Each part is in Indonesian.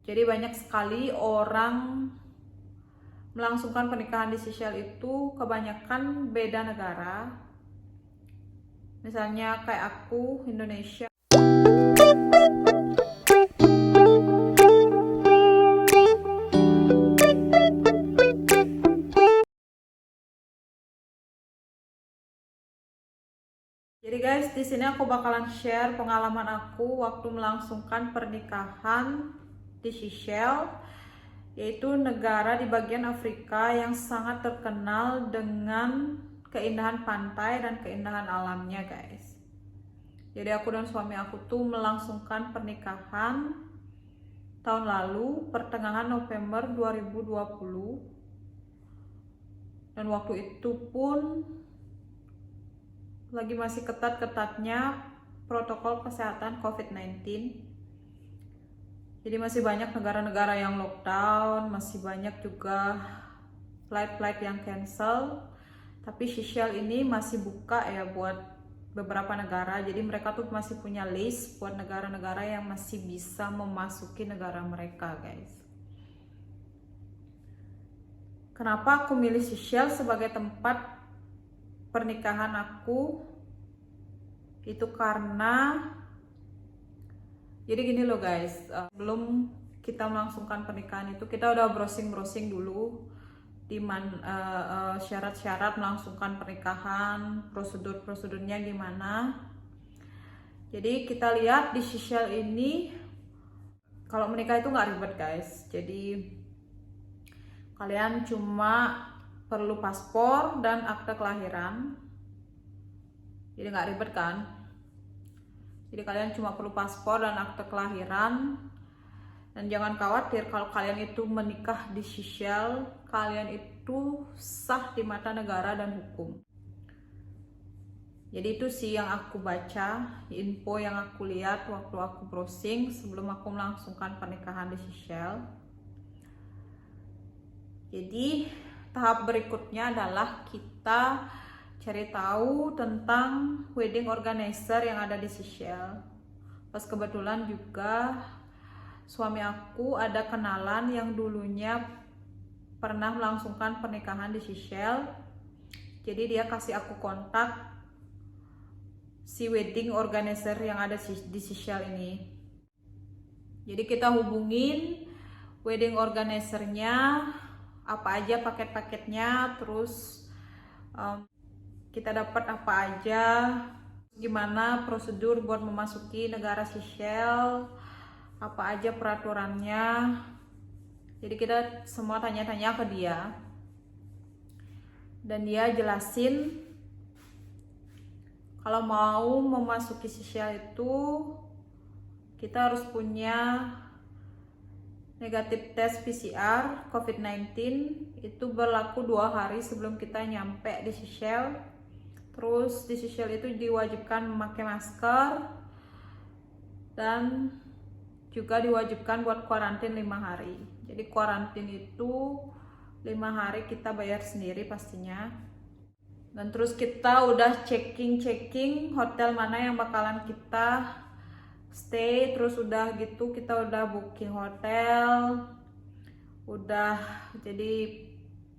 Jadi banyak sekali orang melangsungkan pernikahan di Seychelles itu kebanyakan beda negara. Misalnya kayak aku, Indonesia. Jadi guys, di sini aku bakalan share pengalaman aku waktu melangsungkan pernikahan di Seychelles, yaitu negara di bagian Afrika yang sangat terkenal dengan keindahan pantai dan keindahan alamnya guys. Jadi aku dan suami aku tuh melangsungkan pernikahan tahun lalu pertengahan November 2020, dan waktu itu pun lagi masih ketat-ketatnya protokol kesehatan COVID-19. Jadi masih banyak negara-negara yang lockdown, masih banyak juga flight-flight yang cancel. Tapi Seychelles ini masih buka ya buat beberapa negara. Jadi mereka tuh masih punya list buat negara-negara yang masih bisa memasuki negara mereka guys. Kenapa aku milih Seychelles sebagai tempat pernikahan aku? Itu karena jadi gini loh guys, sebelum kita melangsungkan pernikahan itu kita udah browsing dulu di syarat-syarat melangsungkan pernikahan, prosedurnya gimana. Jadi kita lihat di Seychelles ini kalau menikah itu nggak ribet guys. Jadi kalian cuma perlu paspor dan akte kelahiran. Jadi nggak ribet kan? Jadi kalian cuma perlu paspor dan akte kelahiran. Dan jangan khawatir kalau kalian itu menikah di Seychelles, kalian itu sah di mata negara dan hukum. Jadi itu sih yang aku baca, info yang aku lihat waktu aku browsing sebelum aku melangsungkan pernikahan di Seychelles. Jadi tahap berikutnya adalah kita cari tahu tentang wedding organizer yang ada di Seychelles. Pas kebetulan juga suami aku ada kenalan yang dulunya pernah melangsungkan pernikahan di Seychelles. Jadi dia kasih aku kontak si wedding organizer yang ada di Seychelles ini. Jadi kita hubungin wedding organizernya, apa aja paket-paketnya, terus kita dapat apa aja, gimana prosedur buat memasuki negara Seychelles, apa aja peraturannya. Jadi kita semua tanya-tanya ke dia dan dia jelasin kalau mau memasuki Seychelles itu kita harus punya negatif tes PCR COVID-19. Itu berlaku 2 hari sebelum kita nyampe di Seychelles. Terus di Seychelles itu diwajibkan memakai masker dan juga diwajibkan buat kuarantin 5 hari. Jadi kuarantin itu 5 hari kita bayar sendiri pastinya. Dan terus kita udah checking hotel mana yang bakalan kita stay. Terus udah gitu kita udah booking hotel. Udah, jadi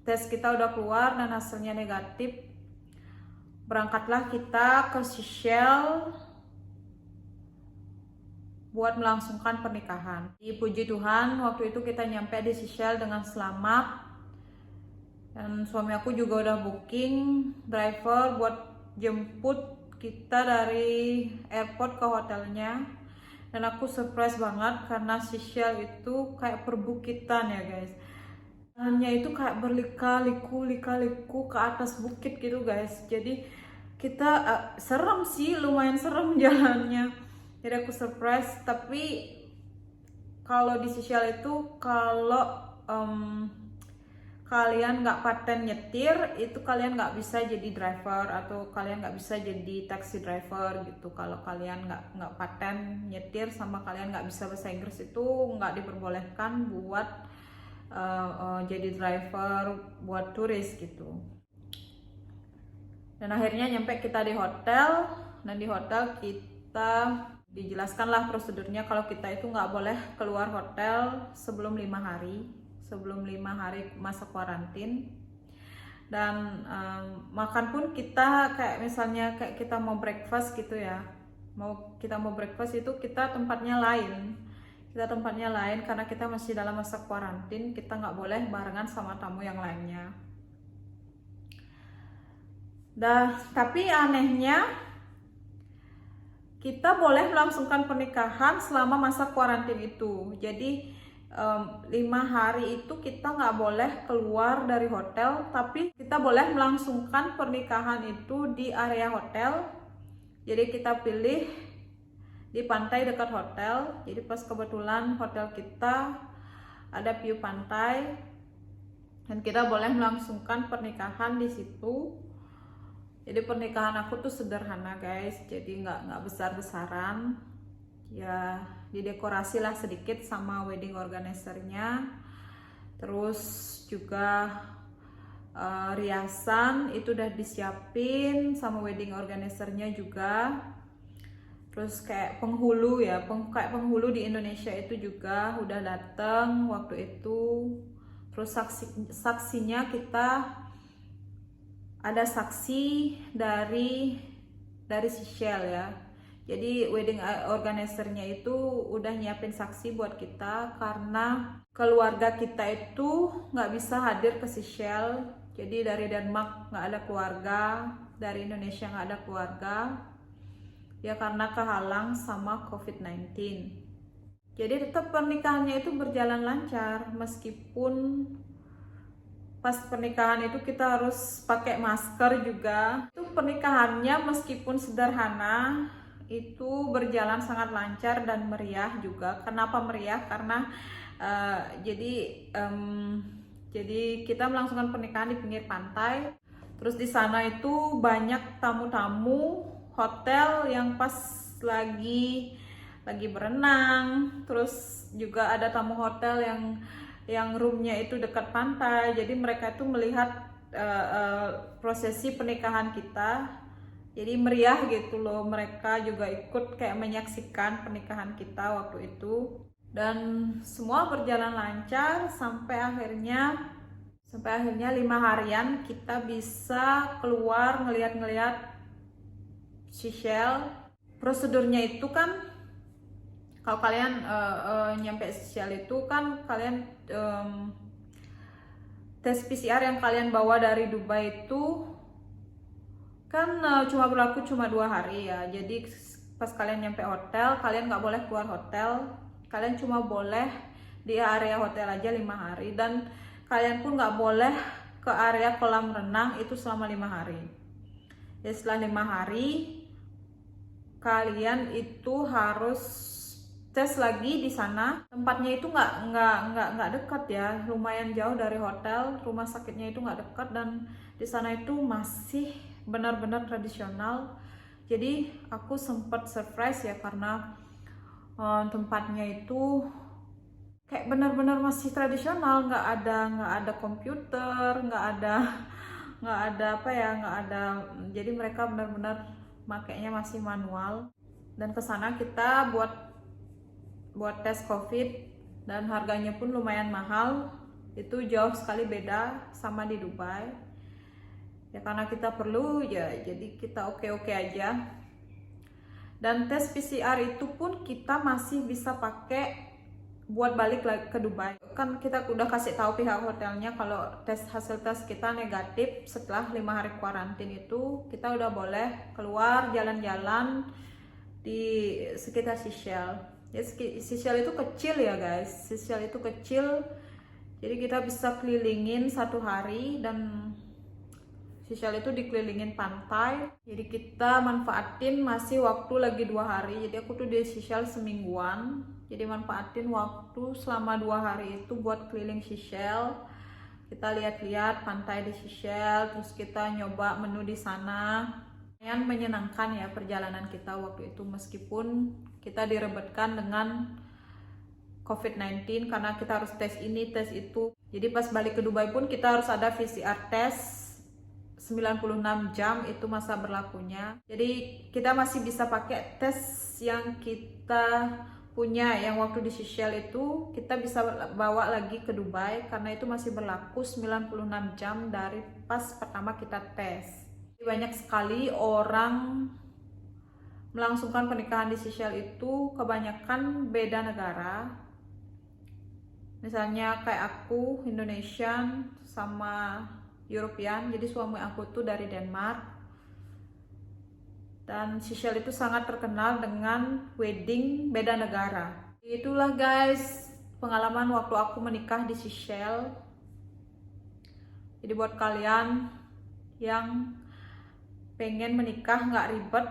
tes kita udah keluar dan hasilnya negatif. Berangkatlah kita ke Seychelles buat melangsungkan pernikahan. Puji Tuhan waktu itu kita nyampe di Seychelles dengan selamat. Dan suami aku juga udah booking driver buat jemput kita dari airport ke hotelnya. Dan aku surprise banget karena Seychelles itu kayak perbukitan ya guys. Jalannya itu kayak berliku-liku ke atas bukit gitu guys. Jadi kita serem sih, lumayan serem jalannya. Jadi aku surprise. Tapi kalau di Seychelles itu kalau kalian nggak paten nyetir, itu kalian nggak bisa jadi driver atau kalian nggak bisa jadi taxi driver gitu. Kalau kalian nggak paten nyetir sama kalian nggak bisa bahasa Inggris itu nggak diperbolehkan buat jadi driver buat turis gitu. Dan akhirnya nyampe kita di hotel, dan di hotel kita Dijelaskanlah prosedurnya kalau kita itu nggak boleh keluar hotel sebelum 5 hari masa kuarantin. Dan makan pun kita kayak misalnya kayak kita mau breakfast gitu ya, kita mau breakfast itu kita tempatnya lain karena kita masih dalam masa kuarantin, kita nggak boleh barengan sama tamu yang lainnya. Tapi anehnya kita boleh melangsungkan pernikahan selama masa kuarantin itu. Jadi 5 hari itu kita nggak boleh keluar dari hotel, tapi kita boleh melangsungkan pernikahan itu di area hotel. Jadi kita pilih di pantai dekat hotel. Jadi pas kebetulan hotel kita ada view pantai dan kita boleh melangsungkan pernikahan di situ. Jadi pernikahan aku tuh sederhana guys, jadi nggak besar-besaran ya, didekorasi lah sedikit sama wedding organizer-nya. Terus juga riasan itu udah disiapin sama wedding organizer-nya juga. Terus kayak penghulu ya, kayak penghulu di Indonesia itu juga udah dateng waktu itu. Terus saksinya kita ada saksi dari Seychelles ya. Jadi wedding organizer-nya itu udah nyiapin saksi buat kita karena keluarga kita itu nggak bisa hadir ke Seychelles. Jadi dari Denmark nggak ada keluarga, dari Indonesia nggak ada keluarga. Ya karena kehalang sama COVID-19. Jadi tetap pernikahannya itu berjalan lancar meskipun pas pernikahan itu kita harus pakai masker juga. Itu pernikahannya meskipun sederhana itu berjalan sangat lancar dan meriah juga. Kenapa meriah? Karena jadi kita melangsungkan pernikahan di pinggir pantai. Terus di sana itu banyak tamu-tamu hotel yang pas lagi berenang. Terus juga ada tamu hotel yang roomnya itu dekat pantai. Jadi mereka itu melihat prosesi pernikahan kita. Jadi meriah gitu loh, mereka juga ikut kayak menyaksikan pernikahan kita waktu itu. Dan semua berjalan lancar sampai akhirnya 5 harian kita bisa keluar ngeliat Seychelles. Prosedurnya itu kan kalau kalian nyampe Seychelles itu kan kalian tes PCR yang kalian bawa dari Dubai itu kan cuma berlaku 2 hari ya. Jadi pas kalian nyampe hotel, kalian nggak boleh keluar hotel, kalian cuma boleh di area hotel aja 5 hari. Dan kalian pun nggak boleh ke area kolam renang itu selama 5 hari. Ya setelah 5 hari kalian itu harus tes lagi di sana. Tempatnya itu nggak dekat ya, lumayan jauh dari hotel. Rumah sakitnya itu nggak dekat dan di sana itu masih benar-benar tradisional. Jadi aku sempat surprise ya karena tempatnya itu kayak benar-benar masih tradisional, nggak ada komputer, nggak ada apa ya, nggak ada. Jadi mereka benar-benar makainya masih manual. Dan kesana kita buat tes COVID dan harganya pun lumayan mahal. Itu jauh sekali beda sama di Dubai. Ya karena kita perlu ya, jadi kita oke-oke aja. Dan tes PCR itu pun kita masih bisa pakai buat balik lagi ke Dubai. Kan kita udah kasih tahu pihak hotelnya kalau hasil tes kita negatif. Setelah 5 hari kuarantin itu kita udah boleh keluar jalan-jalan di sekitar Seychelles. Ya, Seychelles itu kecil ya guys. Seychelles itu kecil. Jadi kita bisa kelilingin 1 hari dan Seychelles itu dikelilingin pantai. Jadi kita manfaatin masih waktu lagi 2 hari. Jadi aku tuh di Seychelles semingguan. Jadi manfaatin waktu selama 2 hari itu buat keliling Seychelles. Kita lihat-lihat pantai di Seychelles, terus kita nyoba menu di sana. Yang menyenangkan ya perjalanan kita waktu itu, meskipun kita direbetkan dengan COVID-19 karena kita harus tes ini, tes itu. Jadi pas balik ke Dubai pun kita harus ada PCR test 96 jam itu masa berlakunya. Jadi kita masih bisa pakai tes yang kita punya, yang waktu di Seychelles itu kita bisa bawa lagi ke Dubai karena itu masih berlaku 96 jam dari pas pertama kita tes. Jadi banyak sekali orang melangsungkan pernikahan di Seychelles itu kebanyakan beda negara. Misalnya kayak aku Indonesian sama European, jadi suami aku tuh dari Denmark. Dan Seychelles itu sangat terkenal dengan wedding beda negara. Itulah guys pengalaman waktu aku menikah di Seychelles. Jadi buat kalian yang pengen menikah nggak ribet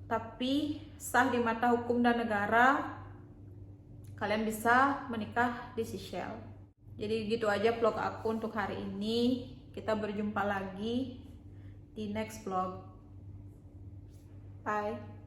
tapi sah di mata hukum dan negara, kalian bisa menikah di Seychelles. Jadi gitu aja vlog aku untuk hari ini. Kita berjumpa lagi di next vlog. Bye.